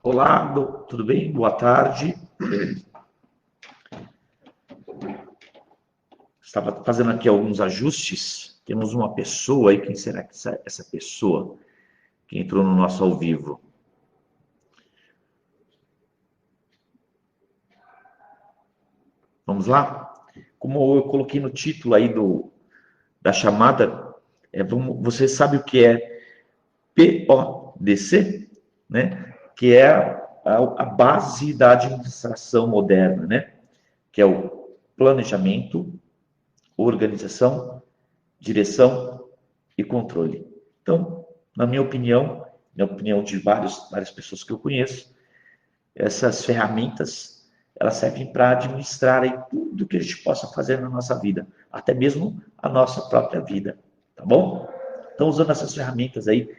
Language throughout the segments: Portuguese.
Olá, tudo bem? Boa tarde. Estava fazendo aqui alguns ajustes. Temos uma pessoa aí. Quem será que essa pessoa que entrou no nosso ao vivo? Vamos lá? Como eu coloquei no título aí da chamada, você sabe o que é PODC, né? Que é a base da administração moderna, né? Que é o planejamento, organização, direção e controle. Então, na opinião de várias pessoas que eu conheço, essas ferramentas elas servem para administrar aí tudo que a gente possa fazer na nossa vida, até mesmo a nossa própria vida, tá bom? Então, usando essas ferramentas aí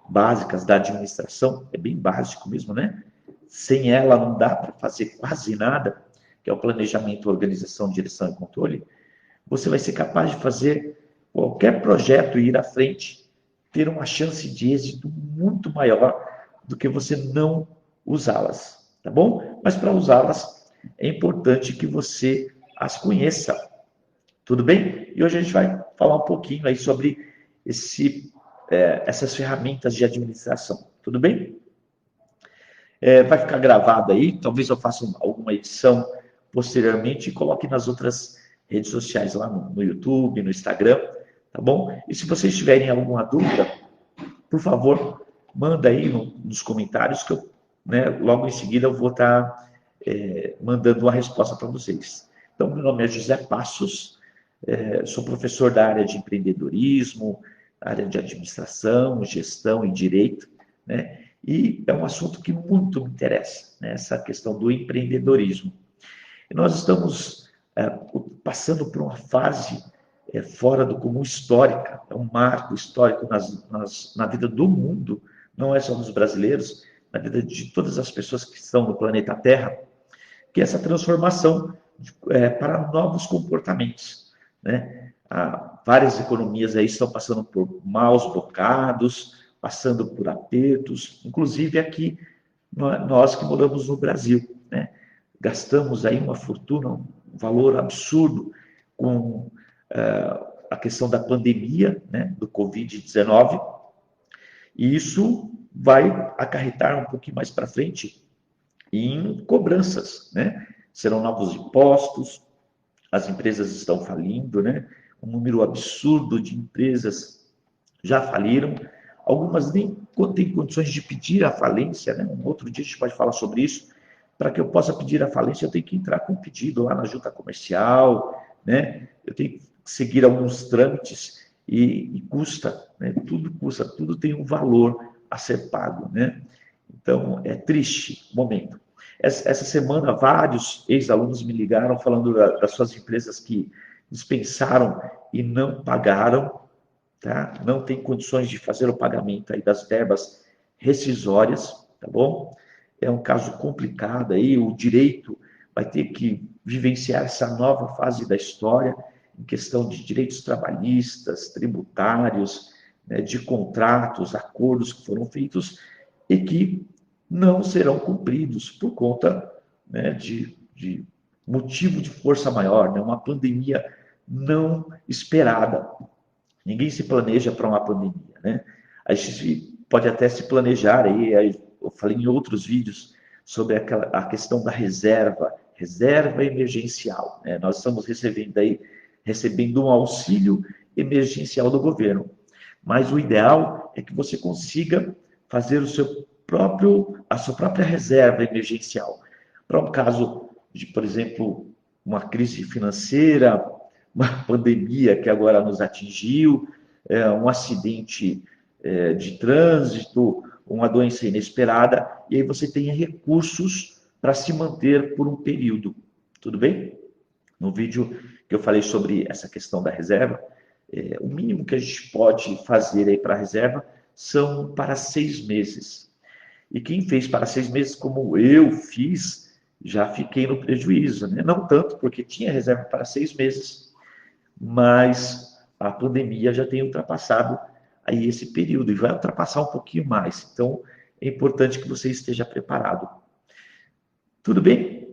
básicas da administração, é bem básico mesmo, né? Sem ela não dá para fazer quase nada, que é o planejamento, organização, direção e controle. Você vai ser capaz de fazer qualquer projeto ir à frente, ter uma chance de êxito muito maior do que você não usá-las, tá bom? Mas para usá-las é importante que você as conheça, tudo bem? E hoje a gente vai falar um pouquinho aí sobre essas ferramentas de administração, tudo bem? Vai ficar gravado aí, talvez eu faça alguma edição posteriormente e coloque nas outras redes sociais, lá no YouTube, no Instagram, tá bom? E se vocês tiverem alguma dúvida, por favor, manda aí nos comentários que eu, né, logo em seguida eu vou estar mandando uma resposta para vocês. Então, meu nome é José Passos, sou professor da área de empreendedorismo, área de administração, gestão e direito, né? E é um assunto que muito me interessa, né? Essa questão do empreendedorismo. E nós estamos passando por uma fase fora do comum histórica, é um marco histórico na vida do mundo, não é só dos brasileiros, na vida de todas as pessoas que estão no planeta Terra, que é essa transformação para novos comportamentos, né? Várias economias aí estão passando por maus bocados, passando por apertos, inclusive aqui nós que moramos no Brasil, né? Gastamos aí uma fortuna, um valor absurdo com a questão da pandemia, né, do Covid-19, e isso vai acarretar um pouquinho mais para frente em cobranças, né? Serão novos impostos, as empresas estão falindo, né? Um número absurdo de empresas já faliram, algumas nem têm condições de pedir a falência, né? Um outro dia a gente pode falar sobre isso. Para que eu possa pedir a falência, eu tenho que entrar com um pedido lá na junta comercial, né? Eu tenho que seguir alguns trâmites e custa, né? Tudo custa, tudo tem um valor a ser pago, né? Então, é triste o momento. Essa semana, vários ex-alunos me ligaram falando das suas empresas que dispensaram e não pagaram, tá? Não tem condições de fazer o pagamento aí das verbas rescisórias, tá bom? É um caso complicado aí, o direito vai ter que vivenciar essa nova fase da história em questão de direitos trabalhistas, tributários, né, de contratos, acordos que foram feitos e que não serão cumpridos por conta, né, de motivo de força maior, né, uma pandemia não esperada. Ninguém se planeja para uma pandemia, né? A gente pode até se planejar aí, eu falei em outros vídeos sobre a questão da reserva emergencial, né? Nós estamos recebendo um auxílio emergencial do governo, mas o ideal é que você consiga fazer a sua própria reserva emergencial para um caso de, por exemplo, uma crise financeira, uma pandemia que agora nos atingiu, um acidente de trânsito, uma doença inesperada, e aí você tem recursos para se manter por um período. Tudo bem? No vídeo que eu falei sobre essa questão da reserva, o mínimo que a gente pode fazer aí para a reserva são para 6 meses. E quem fez para 6 meses, como eu fiz, já fiquei no prejuízo, né? Não tanto, porque tinha reserva para 6 meses, mas a pandemia já tem ultrapassado aí esse período e vai ultrapassar um pouquinho mais. Então, é importante que você esteja preparado. Tudo bem?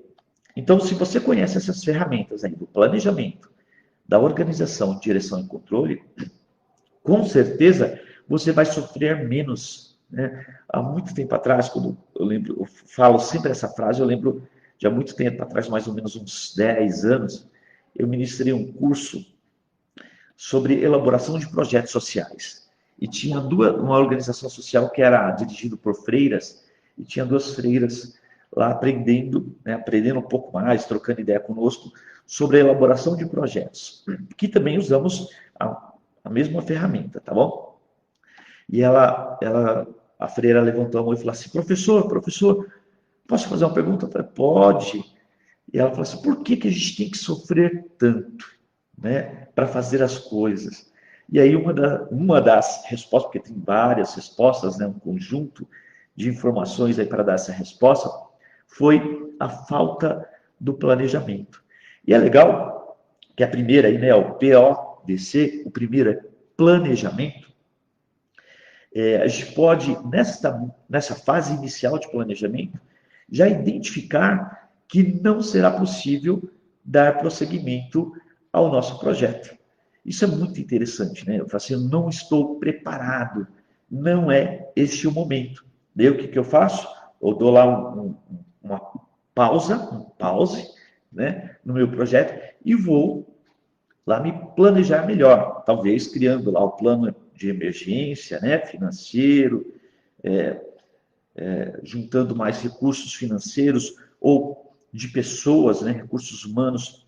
Então, se você conhece essas ferramentas aí do planejamento, da organização, direção e controle, com certeza você vai sofrer menos, né? Há muito tempo atrás, quando eu falo sempre essa frase, eu lembro de há muito tempo atrás, mais ou menos uns 10 anos, eu ministrei um curso sobre elaboração de projetos sociais. E tinha uma organização social que era dirigida por freiras, e tinha 2 freiras lá aprendendo, né, aprendendo um pouco mais, trocando ideia conosco sobre a elaboração de projetos, que também usamos a mesma ferramenta, tá bom? E a freira levantou a mão e falou assim: professor, posso fazer uma pergunta? Eu falei: pode. E ela falou assim: por que a gente tem que sofrer tanto, né, para fazer as coisas? E aí uma das respostas, porque tem várias respostas, né, um conjunto de informações aí para dar essa resposta, foi a falta do planejamento. E é legal que a primeira aí, né, o PODC, o primeiro é planejamento. A gente pode, nessa fase inicial de planejamento, já identificar que não será possível dar prosseguimento ao nosso projeto. Isso é muito interessante, né? Eu falo assim: eu não estou preparado, não é este o momento. Daí o que eu faço? Eu dou lá uma um pause, né, no meu projeto e vou lá me planejar melhor, talvez criando lá o plano de emergência, né, financeiro, juntando mais recursos financeiros ou de pessoas, né, recursos humanos,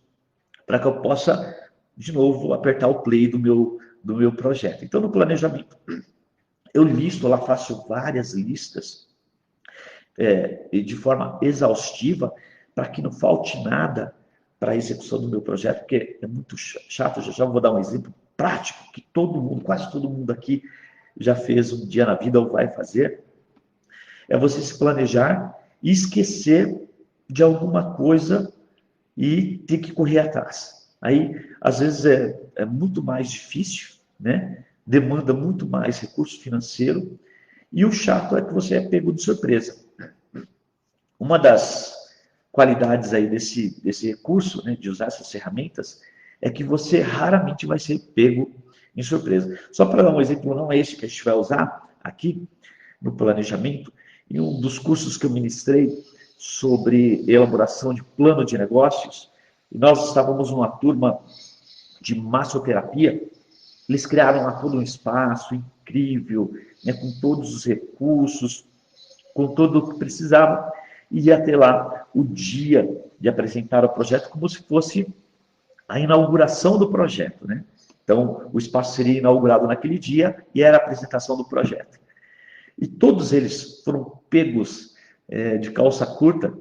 para que eu possa, de novo, apertar o play do meu projeto. Então, no planejamento, eu listo lá, faço várias listas, de forma exaustiva, para que não falte nada para a execução do meu projeto, porque é muito chato. Já vou dar um exemplo prático que todo mundo, quase todo mundo aqui já fez um dia na vida ou vai fazer. É você se planejar e esquecer de alguma coisa e ter que correr atrás. Aí, às vezes, é muito mais difícil, né? Demanda muito mais recurso financeiro, e o chato é que você é pego de surpresa. Uma das qualidades aí desse recurso, né, de usar essas ferramentas, é que você raramente vai ser pego em surpresa. Só para dar um exemplo, não é esse que a gente vai usar aqui no planejamento, em um dos cursos que eu ministrei sobre elaboração de plano de negócios, e nós estávamos numa turma de massoterapia. Eles criaram lá todo um espaço incrível, né, com todos os recursos, com tudo o que precisava, e ia ter lá o dia de apresentar o projeto como se fosse a inauguração do projeto, né? Então, o espaço seria inaugurado naquele dia e era a apresentação do projeto. E todos eles foram pegos de calça curta,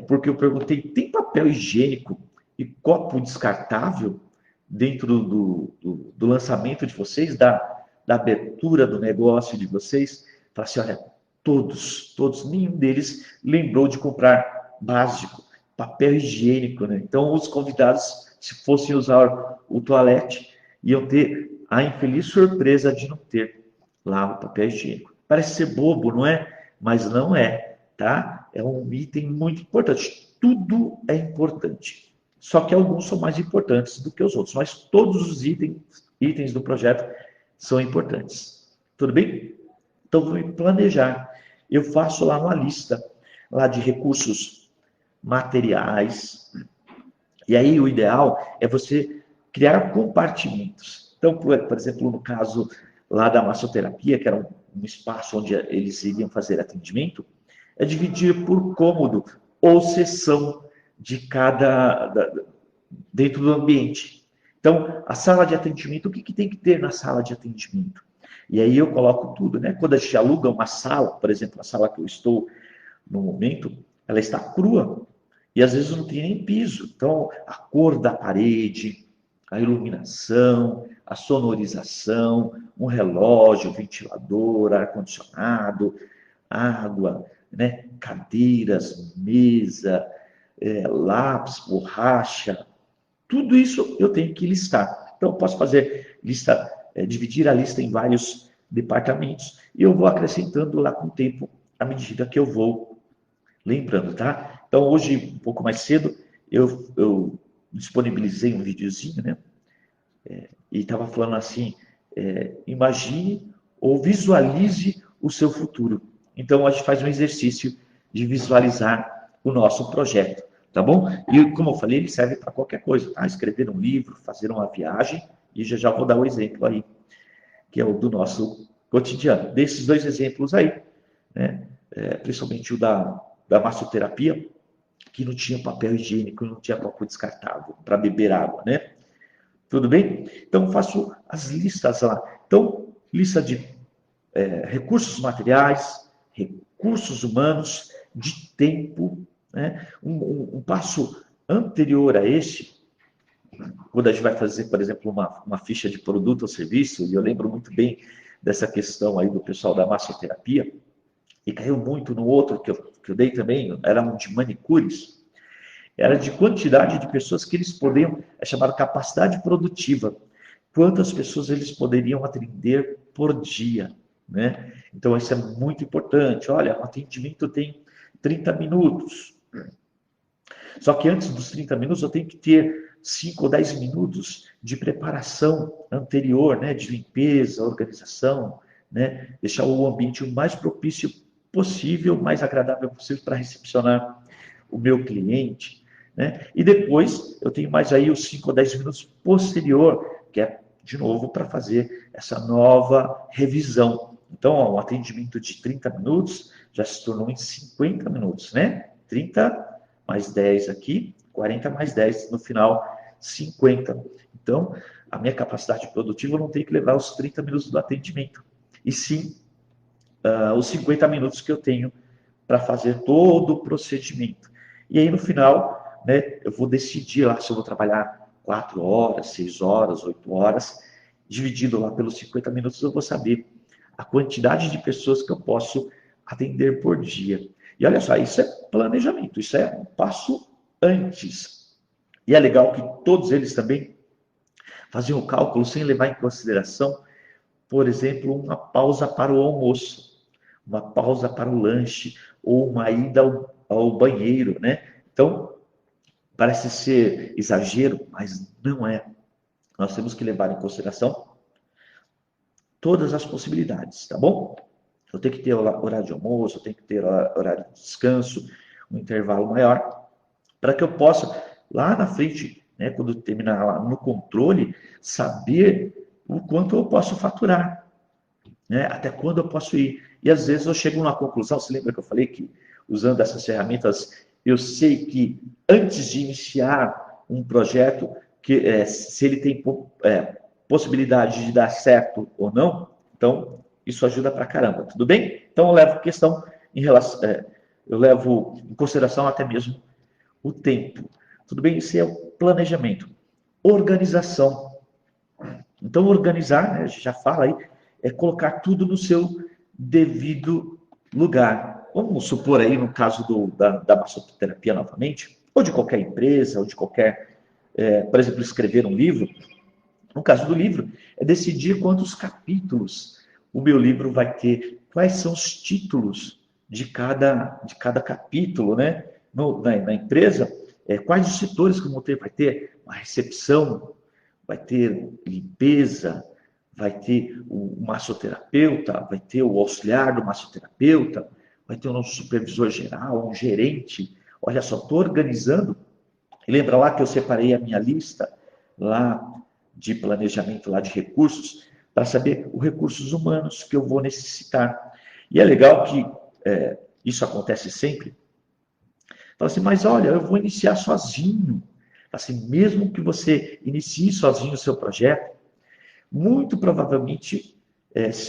porque eu perguntei: tem papel higiênico e copo descartável dentro do lançamento de vocês, da abertura do negócio de vocês? Falei assim: olha, todos, nenhum deles lembrou de comprar básico, papel higiênico, né? Então, os convidados, se fossem usar o toalete, iam ter a infeliz surpresa de não ter lá o papel higiênico. Parece ser bobo, não é? Mas não é, tá? É um item muito importante. Tudo é importante. Só que alguns são mais importantes do que os outros, mas todos os itens do projeto são importantes. Tudo bem? Então, vou me planejar. Eu faço lá uma lista lá de recursos materiais. E aí, o ideal é você criar compartimentos. Então, por exemplo, no caso lá da massoterapia, que era um espaço onde eles iriam fazer atendimento, é dividir por cômodo ou sessão de dentro do ambiente. Então, a sala de atendimento, o que tem que ter na sala de atendimento? E aí eu coloco tudo, né? Quando a gente aluga uma sala, por exemplo, a sala que eu estou no momento, ela está crua e às vezes não tem nem piso. Então, a cor da parede, a iluminação, a sonorização, um relógio, ventilador, ar-condicionado, água, né? Cadeiras, mesa, lápis, borracha, tudo isso eu tenho que listar. Então, eu posso fazer dividir a lista em vários departamentos e eu vou acrescentando lá com o tempo à medida que eu vou lembrando, tá? Então, hoje, um pouco mais cedo, eu disponibilizei um videozinho, né? E estava falando assim, imagine ou visualize o seu futuro. Então, a gente faz um exercício de visualizar o nosso projeto, tá bom? E, como eu falei, ele serve para qualquer coisa, tá? Escrever um livro, fazer uma viagem, e já vou dar um exemplo aí, que é o do nosso cotidiano. Desses dois exemplos aí, né? Principalmente o da massoterapia, que não tinha papel higiênico, não tinha copo descartável para beber água, né? Tudo bem? Então, faço as listas lá. Então, lista de recursos materiais, recursos humanos, de tempo. Né? Um passo anterior a este, quando a gente vai fazer, por exemplo, uma ficha de produto ou serviço, e eu lembro muito bem dessa questão aí do pessoal da massoterapia, e caiu muito no outro que eu dei também, era um de manicures, era de quantidade de pessoas que eles poderiam, é chamado capacidade produtiva, quantas pessoas eles poderiam atender por dia, né? Então, isso é muito importante. Olha, o atendimento tem 30 minutos. Só que antes dos 30 minutos, eu tenho que ter 5 ou 10 minutos de preparação anterior, né? De limpeza, organização, né? Deixar o ambiente o mais propício possível, o mais agradável possível para recepcionar o meu cliente, né? E depois eu tenho mais aí os 5 ou 10 minutos posterior, que é, de novo, para fazer essa nova revisão. Então, ó, um atendimento de 30 minutos já se tornou em 50 minutos, né? 30 mais 10 aqui, 40 mais 10 no final, 50. Então, a minha capacidade produtiva não tem que levar os 30 minutos do atendimento, e sim os 50 minutos que eu tenho para fazer todo o procedimento. E aí, no final, né, eu vou decidir lá se eu vou trabalhar 4 horas, 6 horas, 8 horas, dividido lá pelos 50 minutos, eu vou saber a quantidade de pessoas que eu posso atender por dia. E olha só, isso é planejamento, isso é um passo antes. E é legal que todos eles também faziam o cálculo sem levar em consideração, por exemplo, uma pausa para o almoço, uma pausa para o lanche, ou uma ida ao banheiro, né? Então, parece ser exagero, mas não é. Nós temos que levar em consideração todas as possibilidades, tá bom? Eu tenho que ter horário de almoço, eu tenho que ter horário de descanso, um intervalo maior, para que eu possa, lá na frente, né, quando terminar lá no controle, saber o quanto eu posso faturar, né, até quando eu posso ir. E às vezes eu chego numa conclusão, você lembra que eu falei que usando essas ferramentas, eu sei que antes de iniciar um projeto, se ele tem possibilidade de dar certo ou não, então isso ajuda pra caramba, tudo bem? Então eu levo questão em relação, eu levo em consideração até mesmo o tempo. Tudo bem? Isso é o planejamento. Organização. Então, organizar, né, a gente já fala aí, é colocar tudo no seu devido lugar. Vamos supor aí, no caso da massoterapia novamente, ou de qualquer empresa, ou de qualquer, por exemplo, escrever um livro. No caso do livro, é decidir quantos capítulos o meu livro vai ter, quais são os títulos de cada capítulo, né? Na empresa, quais os setores que o motor vai ter, uma recepção, vai ter limpeza, vai ter o massoterapeuta, vai ter o auxiliar do massoterapeuta, vai ter o nosso supervisor geral, um gerente. Olha só, estou organizando. E lembra lá que eu separei a minha lista lá de planejamento, lá de recursos, para saber os recursos humanos que eu vou necessitar. E é legal que isso acontece sempre. Fala assim, mas olha, eu vou iniciar sozinho. Assim, mesmo que você inicie sozinho o seu projeto, muito provavelmente,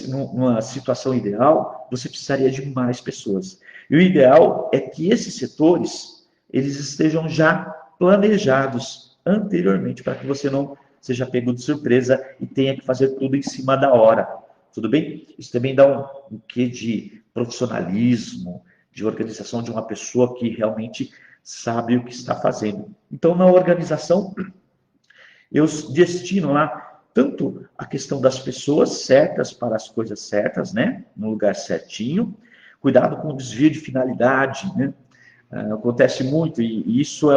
numa situação ideal, você precisaria de mais pessoas. E o ideal é que esses setores, eles estejam já planejados anteriormente, para que você não seja pego de surpresa e tenha que fazer tudo em cima da hora. Tudo bem? Isso também dá um quê de profissionalismo, de organização de uma pessoa que realmente sabe o que está fazendo. Então, na organização, eu destino lá tanto a questão das pessoas certas para as coisas certas, né? No lugar certinho, Cuidado com o desvio de finalidade, né? Acontece muito, e isso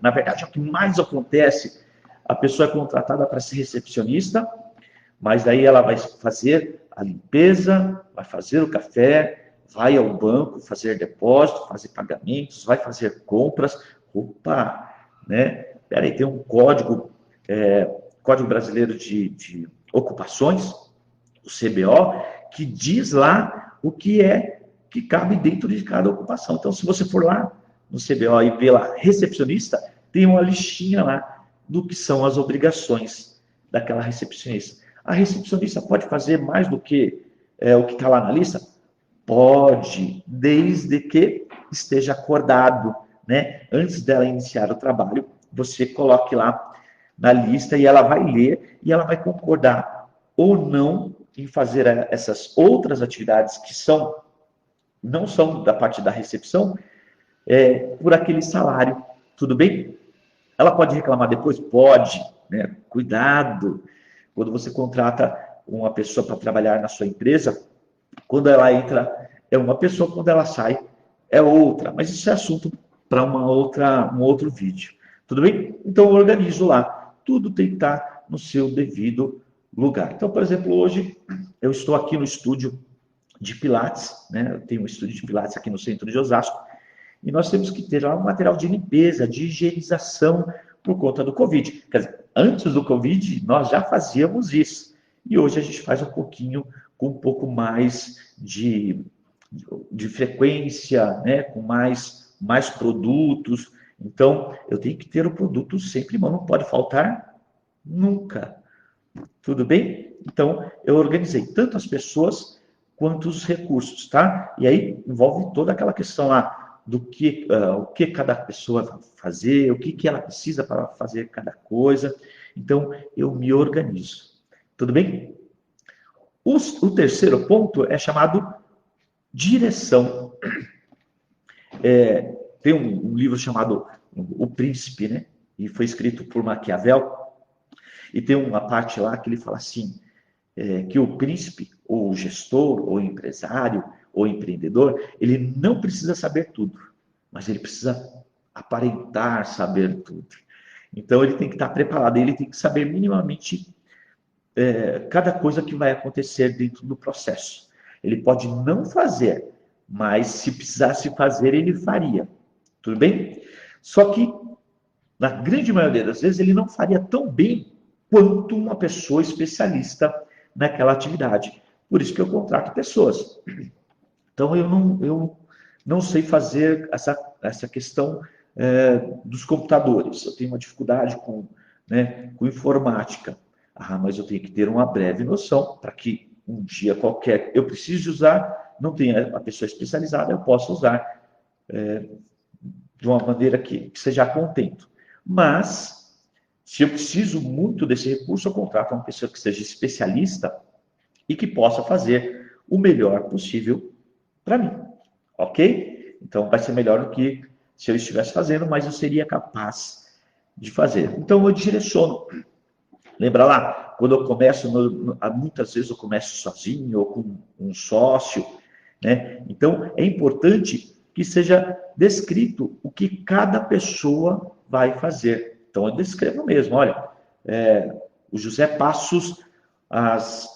na verdade, é o que mais acontece. A pessoa é contratada para ser recepcionista, mas daí ela vai fazer a limpeza, vai fazer o café, vai ao banco fazer depósito, fazer pagamentos, vai fazer compras. Opa, né? Peraí, tem um Código Brasileiro de Ocupações, o CBO, que diz lá o que cabe dentro de cada ocupação. Então, se você for lá no CBO e ver lá recepcionista, tem uma listinha lá do que são as obrigações daquela recepcionista. A recepcionista pode fazer mais do que o que está lá na lista? Pode, desde que esteja acordado, né? Antes dela iniciar o trabalho, você coloque lá na lista e ela vai ler e ela vai concordar ou não em fazer essas outras atividades que não são da parte da recepção, por aquele salário. Tudo bem? Ela pode reclamar depois? Pode, né? Cuidado. Quando você contrata uma pessoa para trabalhar na sua empresa, quando ela entra é uma pessoa, quando ela sai é outra. Mas isso é assunto para um outro vídeo. Tudo bem? Então eu organizo lá. Tudo tem que estar no seu devido lugar. Então, por exemplo, hoje eu estou aqui no estúdio de Pilates, né? Eu tenho um estúdio de Pilates aqui no centro de Osasco, e nós temos que ter lá um material de limpeza, de higienização por conta do Covid. Quer dizer, antes do Covid, nós já fazíamos isso. E hoje a gente faz com um pouco mais de frequência, né? Com mais produtos. Então, eu tenho que ter o produto sempre em mão, não pode faltar nunca. Tudo bem? Então, eu organizei tanto as pessoas quanto os recursos, tá? E aí envolve toda aquela questão lá do o que cada pessoa vai fazer, o que ela precisa para fazer cada coisa. Então, eu me organizo. Tudo bem? O terceiro ponto é chamado direção. Tem um livro chamado O Príncipe, né? E foi escrito por Maquiavel. E tem uma parte lá que ele fala assim, que o príncipe, ou o gestor, ou o empresário, ou empreendedor, ele não precisa saber tudo, mas ele precisa aparentar saber tudo. Então, ele tem que estar preparado, ele tem que saber minimamente cada coisa que vai acontecer dentro do processo. Ele pode não fazer, mas se precisasse fazer, ele faria. Tudo bem? Só que, na grande maioria das vezes, ele não faria tão bem quanto uma pessoa especialista naquela atividade. Por isso que eu contrato pessoas. Então, eu não sei fazer essa questão dos computadores. Eu tenho uma dificuldade com informática. Mas eu tenho que ter uma breve noção para que um dia qualquer eu precise usar, não tenha a pessoa especializada, eu possa usar de uma maneira que seja a contento. Mas, se eu preciso muito desse recurso, eu contrato uma pessoa que seja especialista e que possa fazer o melhor possível para mim, ok? Então, vai ser melhor do que se eu estivesse fazendo, mas eu seria capaz de fazer. Então, eu direciono. Lembra lá, quando eu começo, muitas vezes eu começo sozinho ou com um sócio, né? Então, é importante que seja descrito o que cada pessoa vai fazer. Então, eu descrevo mesmo, olha, o José Passos, às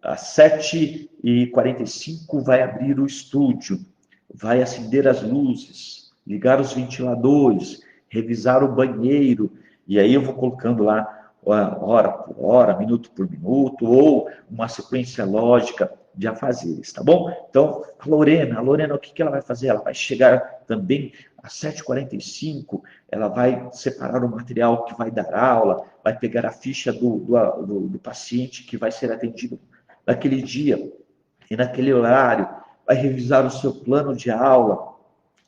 7h45 vai abrir o estúdio, vai acender as luzes, ligar os ventiladores, revisar o banheiro, e aí eu vou colocando lá hora por hora, minuto por minuto, ou uma sequência lógica de afazeres, tá bom? Então, a Lorena, o que ela vai fazer? Ela vai chegar também às 7h45, ela vai separar o material que vai dar aula, vai pegar a ficha do paciente que vai ser atendido naquele dia e naquele horário, vai revisar o seu plano de aula.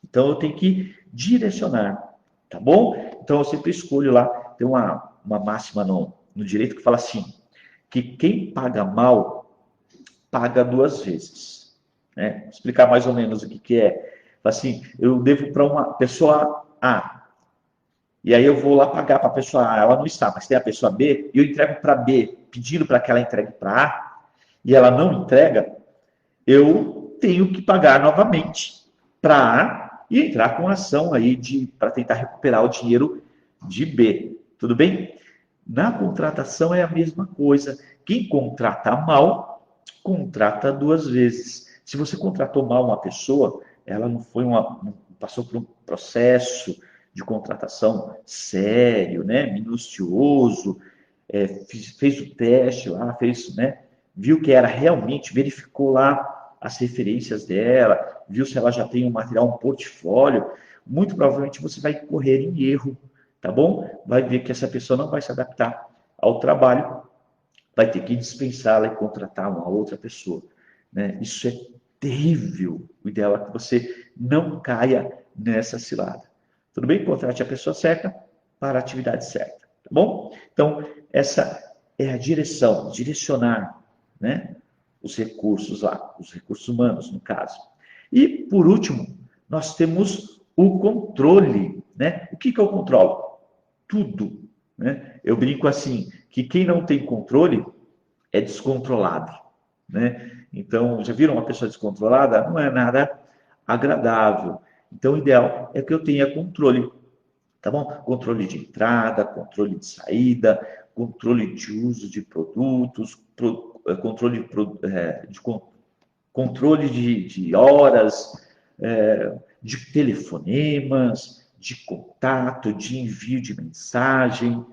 Então, eu tenho que direcionar, tá bom? Então, eu sempre escolho lá, tem uma máxima no direito que fala assim, que quem paga mal, paga duas vezes. Né? Vou explicar mais ou menos o que é. Assim, eu devo para uma pessoa A, e aí eu vou lá pagar para a pessoa A, ela não está, mas tem a pessoa B, e eu entrego para B, pedindo para que ela entregue para A, e ela não entrega, eu tenho que pagar novamente para entrar com ação aí para tentar recuperar o dinheiro de B. Tudo bem? Na contratação é a mesma coisa. Quem contrata mal, contrata duas vezes. Se você contratou mal uma pessoa, ela não passou por um processo de contratação sério, né, minucioso, fez o teste lá, né, viu que era realmente, verificou lá as referências dela, viu se ela já tem um material, um portfólio, muito provavelmente você vai correr em erro, tá bom? Vai ver que essa pessoa não vai se adaptar ao trabalho, vai ter que dispensá-la e contratar uma outra pessoa, né? Isso é terrível. O ideal é que você não caia nessa cilada. Tudo bem? Contrate a pessoa certa para a atividade certa, tá bom? Então, essa é a direção, direcionar, né, os recursos lá, os recursos humanos, no caso. E, por último, nós temos o controle, né? O que eu controlo? Tudo, né? Eu brinco assim, que quem não tem controle é descontrolado, né? Então, já viram uma pessoa descontrolada? Não é nada agradável. Então, o ideal é que eu tenha controle, tá bom? Controle de entrada, controle de saída, controle de uso de produtos, controle de horas, de telefonemas, de contato, de envio de mensagem,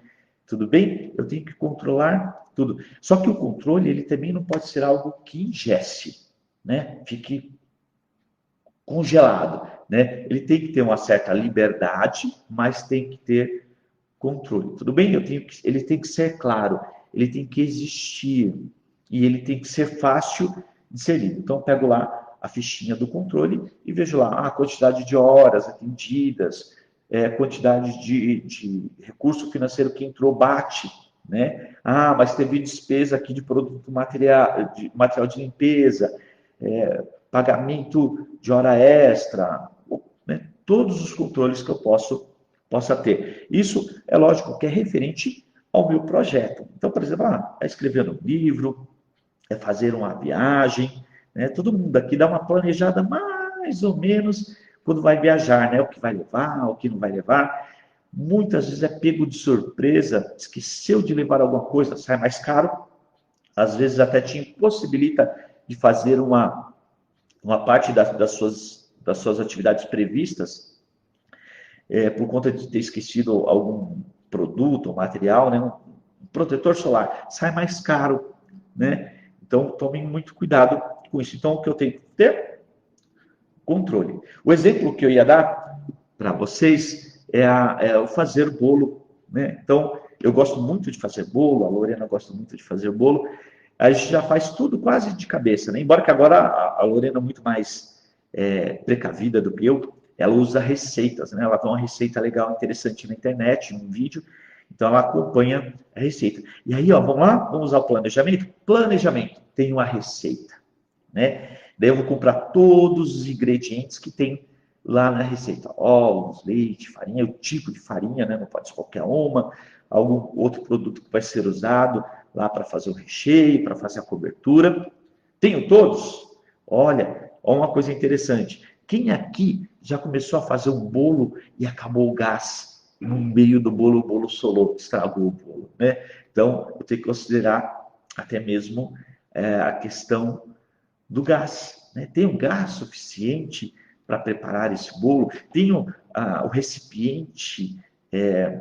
tudo bem? Eu tenho que controlar tudo. Só que o controle, ele também não pode ser algo que ingesse, né? Fique congelado, né? Ele tem que ter uma certa liberdade, mas tem que ter controle. Tudo bem? Ele tem que ser claro, ele tem que existir e ele tem que ser fácil de ser lido. Então, eu pego lá a fichinha do controle e vejo lá a quantidade de horas atendidas, quantidade de recurso financeiro que entrou, bate, né? Ah, mas teve despesa aqui de produto material de limpeza, pagamento de hora extra, né? Todos os controles que eu possa ter. Isso, é lógico, que é referente ao meu projeto. Então, por exemplo, é escrever um livro, é fazer uma viagem, né? Todo mundo aqui dá uma planejada mais ou menos quando vai viajar, né? O que vai levar, o que não vai levar. Muitas vezes é pego de surpresa, esqueceu de levar alguma coisa, sai mais caro. Às vezes até te impossibilita de fazer uma parte das suas atividades previstas, por conta de ter esquecido algum produto ou material, né? Um protetor solar sai mais caro, né? Então, tomem muito cuidado com isso. Então, o que eu tenho que ter? Controle. O exemplo que eu ia dar para vocês é o fazer bolo, né? Então, eu gosto muito de fazer bolo, a Lorena gosta muito de fazer bolo. A gente já faz tudo quase de cabeça, né? Embora que agora a Lorena é muito mais precavida do que eu, ela usa receitas, né? Ela vê uma receita legal, interessante na internet, num vídeo, então ela acompanha a receita. E aí, ó, vamos lá? Vamos usar o planejamento? Planejamento, tem uma receita, né? Daí eu vou comprar todos os ingredientes que tem lá na receita. Ovos, leite, farinha, o tipo de farinha, né? Não pode ser qualquer uma, algum outro produto que vai ser usado lá para fazer o recheio, para fazer a cobertura. Tenho todos? Olha uma coisa interessante. Quem aqui já começou a fazer um bolo e acabou o gás no meio do bolo, o bolo solou, estragou o bolo, né? Então, eu tenho que considerar até mesmo a questão do gás, né? Tenho gás suficiente para preparar esse bolo? Tenho o recipiente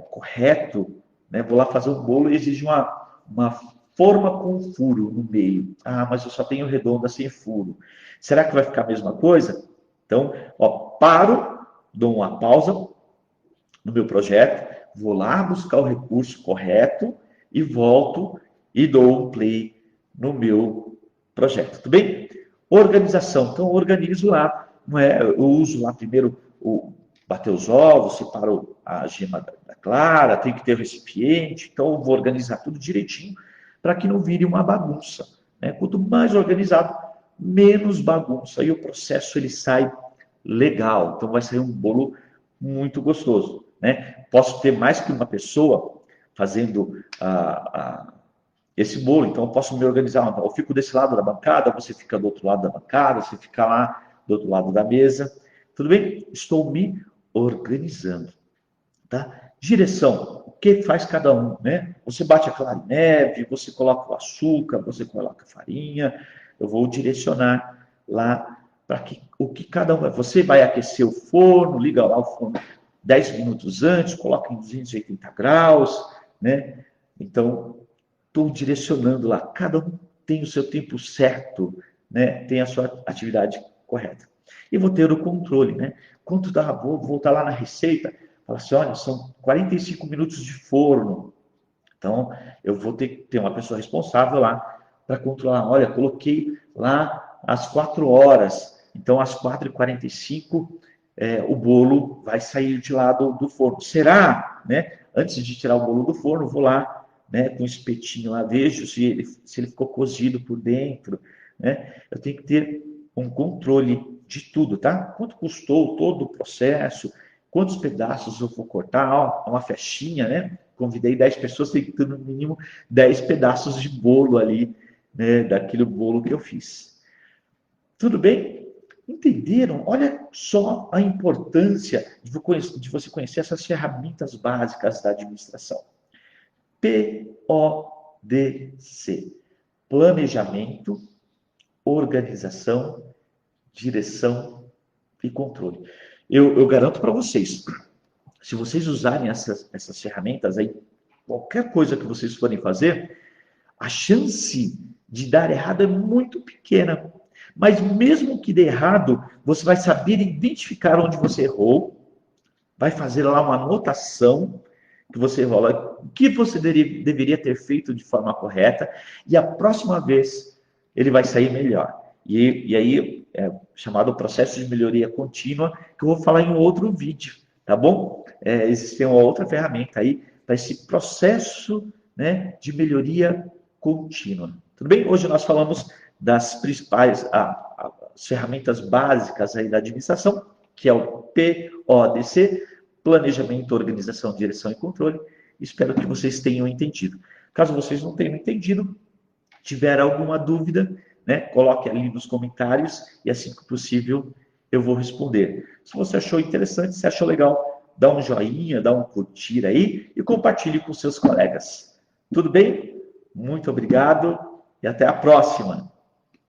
correto, né? Vou lá fazer um bolo e exige uma forma com furo no meio. Ah, mas eu só tenho redonda sem furo. Será que vai ficar a mesma coisa? Então, paro, dou uma pausa no meu projeto, vou lá buscar o recurso correto e volto e dou um play no meu projeto. Tudo bem? Organização. Então, eu organizo lá. Não é? Eu uso lá primeiro bater os ovos, separo a gema da clara, tem que ter o recipiente. Então, eu vou organizar tudo direitinho para que não vire uma bagunça, né? Quanto mais organizado, menos bagunça. E o processo ele sai legal. Então, vai sair um bolo muito gostoso, né? Posso ter mais que uma pessoa fazendo esse bolo. Então, eu posso me organizar. Eu fico desse lado da bancada, você fica do outro lado da bancada, você fica lá do outro lado da mesa. Tudo bem? Estou me organizando. Tá? Direção. O que faz cada um, né? Você bate a clara em neve, você coloca o açúcar, você coloca a farinha. Eu vou direcionar lá para o que cada um vai. Você vai aquecer o forno, liga lá o forno 10 minutos antes, coloca em 280 graus, né? Então, estou direcionando lá. Cada um tem o seu tempo certo, né? Tem a sua atividade correta. E vou ter o controle, né? Quanto dá? Vou voltar lá na receita, falar assim, olha, são 45 minutos de forno. Então, eu vou ter que ter uma pessoa responsável lá para controlar. Olha, coloquei lá às 4 horas. Então, às 4h45, o bolo vai sair de lá do forno. Será? Né? Antes de tirar o bolo do forno, vou lá, né, com um espetinho lá, vejo se ele ficou cozido por dentro. Né? Eu tenho que ter um controle de tudo, tá? Quanto custou todo o processo, quantos pedaços eu vou cortar, ó, uma festinha, né? Convidei 10 pessoas, tem que ter no mínimo 10 pedaços de bolo ali, né? Daquele bolo que eu fiz. Tudo bem? Entenderam? Olha só a importância de você conhecer essas ferramentas básicas da administração. PODC. Planejamento, organização, direção e controle. Eu garanto para vocês, se vocês usarem essas ferramentas aí, qualquer coisa que vocês forem fazer, a chance de dar errado é muito pequena. Mas mesmo que dê errado, você vai saber identificar onde você errou, vai fazer lá uma anotação que você rola, o que você deveria ter feito de forma correta, e a próxima vez ele vai sair melhor. E aí é chamado processo de melhoria contínua, que eu vou falar em outro vídeo, tá bom? Existe uma outra ferramenta aí para esse processo, né, de melhoria contínua. Tudo bem? Hoje nós falamos das principais as ferramentas básicas aí da administração, que é o PODC, Planejamento, Organização, Direção e Controle. Espero que vocês tenham entendido. Caso vocês não tenham entendido, tiver alguma dúvida, né, coloque ali nos comentários e assim que possível eu vou responder. Se você achou interessante, se achou legal, dá um joinha, dá um curtir aí e compartilhe com seus colegas. Tudo bem? Muito obrigado e até a próxima.